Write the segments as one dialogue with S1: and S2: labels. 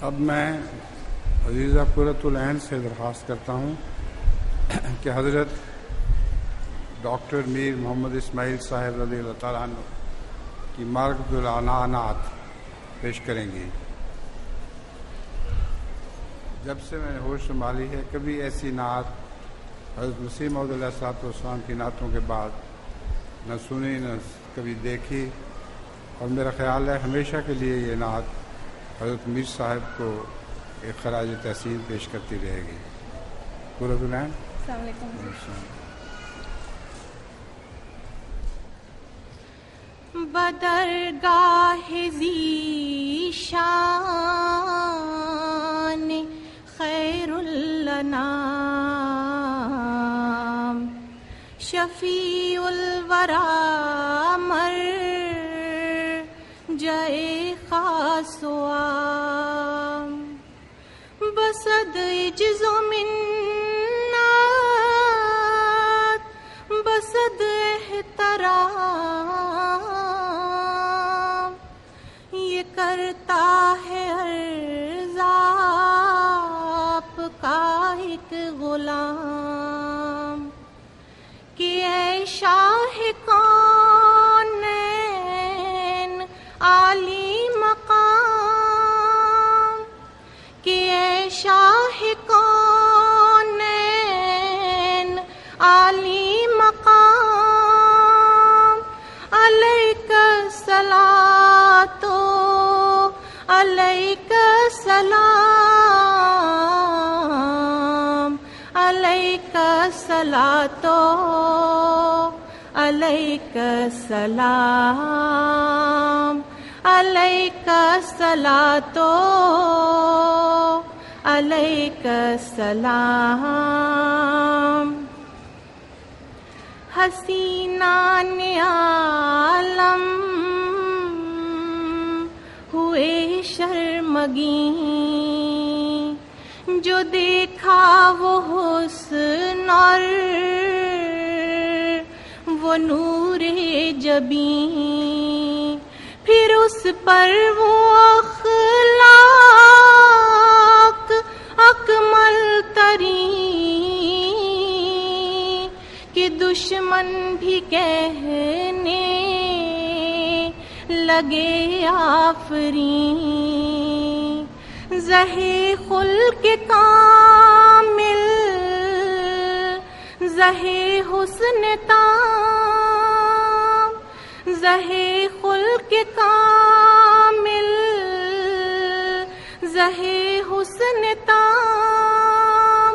S1: اب میں عزیزہ قرۃ العین سے درخواست کرتا ہوں کہ حضرت ڈاکٹر میر محمد اسماعیل صاحب رضی اللہ تعالیٰ عنہ کی مرکز العنانات پیش کریں گی۔ جب سے میں نے ہوش سنبھالی ہے کبھی ایسی نعت حضرت مسیح موعود علیہ الصلوۃ والسلام کی نعتوں کے بعد نہ سنی نہ کبھی دیکھی، اور میرا خیال ہے ہمیشہ کے لیے یہ نعت حضرت میر صاحب کو ایک خراج تحسین پیش کرتی رہے گی۔ قرۃ العین۔
S2: السلام علیکم۔
S3: بدرگاہ ذی شان خیر الانام شفیع الورا مر جائے خاص و عام بسد عجز و منت بسد احترام یہ کرتا ہے عرض آپ کا ایک غلام کہ اے شاہ کونین عالی مقام کہ اے شاہ کونین عالی مقام علیک الصلاۃ علیک السلام علیک الصلاۃ علیک السلام علیک الصلاۃ علیک السلام حسینان عالم ہوئے شرمگیں جو دیکھا وہ حسن اور وہ نور جبیں پھر اس پر وہ اخلاق اکمل ترین کہ دشمن بھی کہنے لگے آفرین زہے خلق کامل زہے حسن تام زہے خلق کامل زہے حسن تام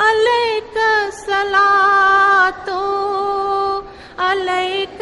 S3: علیک الصلاۃ علیک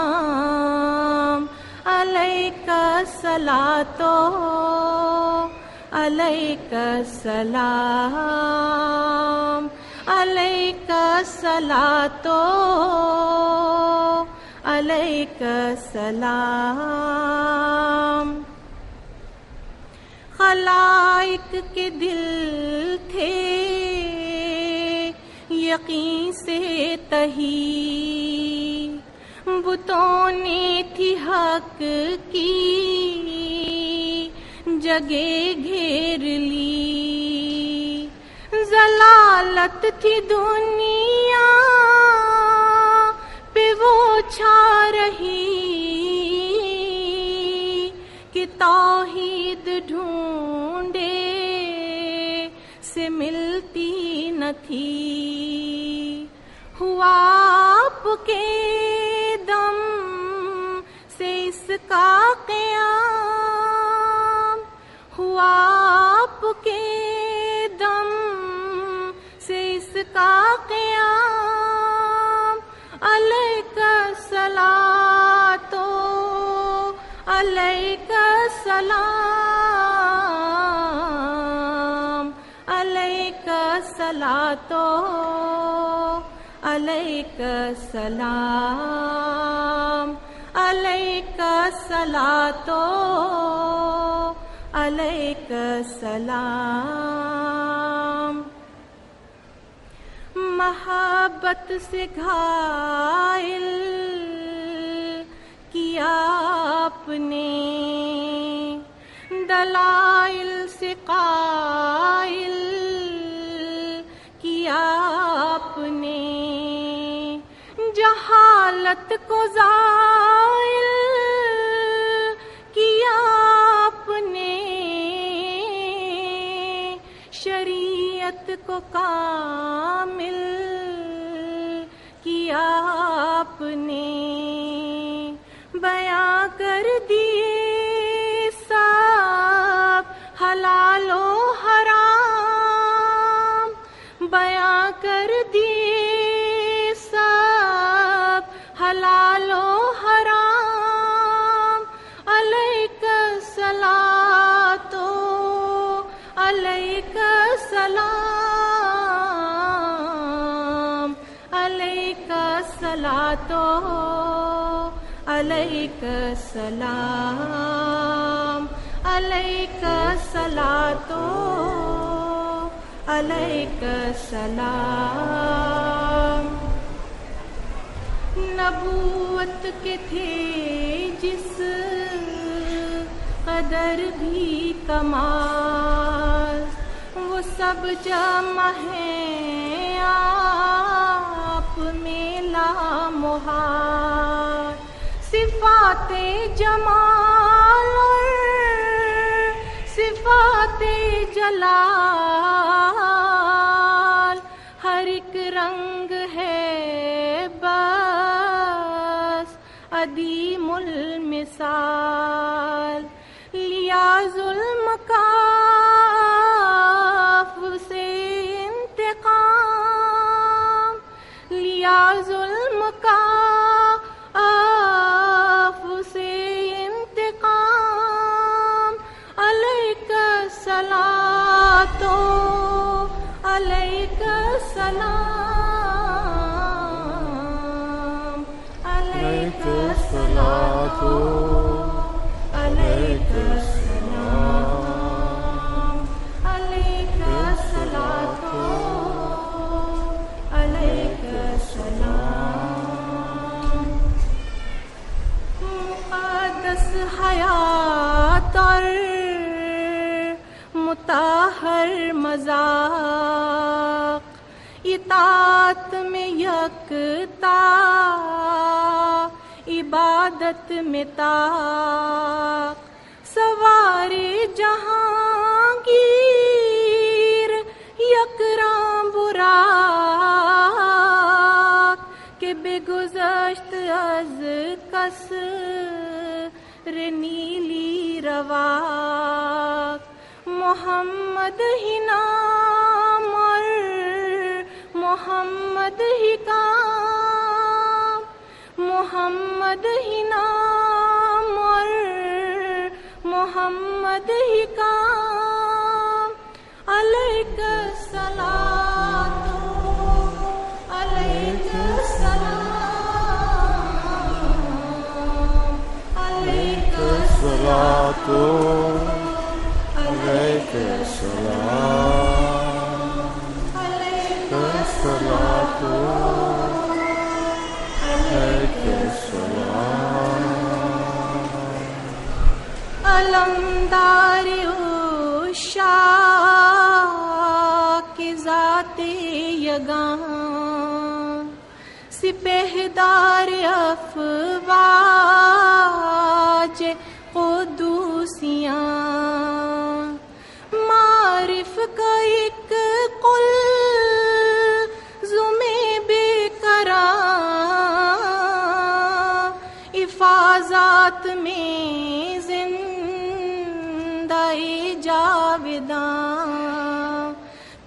S3: السلام علیک الصلاۃ علیک السلام علیک الصلاۃ علیک السلام خلائق کے دل تھے یقین سے تہی بتوں نے تھی حق کی جگہ گھیر لی ضلالت تھی دنیا پہ وہ چھا رہی کہ توحید ڈھونڈے سے ملتی نہ تھی ہوا آپ کے دم سے اس کا قیام ہوا آپ کے دم سے اس کا قیام علیک الصلاۃ علیک السلام علیک الصلاۃ علیک السلام علیک الصلاۃ علیک السلام محبت سے گھائل کیا آپ نے دلائل سے قائل کیا آپ نے، جہالت کو زائل کیا آپ نے، شریعت کو کامل کیا آپ نے، بیاں کر دیے سب حلال و حرام، بیاں کر دیے سب حلال و حرام، علیک الصلاۃ علیک السلام، علیک الصلاۃ علیک السلام، علیک الصلاۃ علیک السلام۔ نبوت کے تھے جس قدر بھی کمال، وہ سب جمع ہیں آپ میں لامحال، صفات جمال اور صفات جلال، ہر ایک رنگ ہے بس عدیم المثال، لیا ظلم کاف سے انتقام، لیا ظلم کاف سے انتقام، علیک الصلاۃ علیک السلام، علیک الصلاۃ علیک السلام، علیک الصلاۃ علیک السلام۔ مقدس حیات اور مطہر مذاق، اطاعت میں یکتا عبادت میں طاق، سوارے جہانگیر یکراں براق، کہ بے گذشت از کسر نیلی رواق، محمد ہی نام اور محمد ہی کام، محمد ہی نام اور محمد ہی کام، علیک الصلاۃ علیک السلام، علیک الصلاۃ علیک السلام، علیک الصلاۃ علیک السلام۔ علمدار عشاق کی ذات یگاں، سپہدار افواج قدوسیاں، معرف کا ایک قلزم بے قرار، افاظات میں زندہ جاوداں،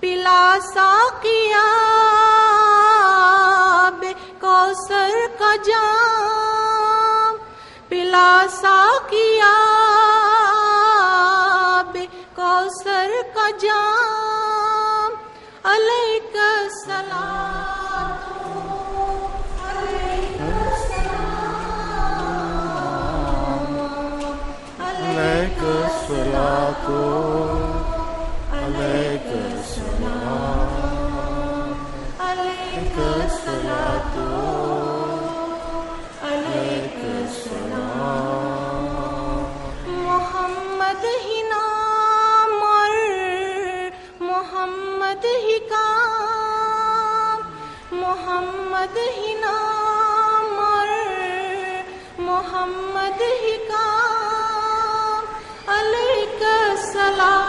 S3: پلا ساقیا کوثر کا جام، پلا ساقیا کوثر کا جام، علیک الصلاۃ علیک السلام، علیک الصلاۃ علیک السلام، علیک الصلاۃ علیک السلام۔ محمد ہی نام اور محمد ہی کام علیک السلام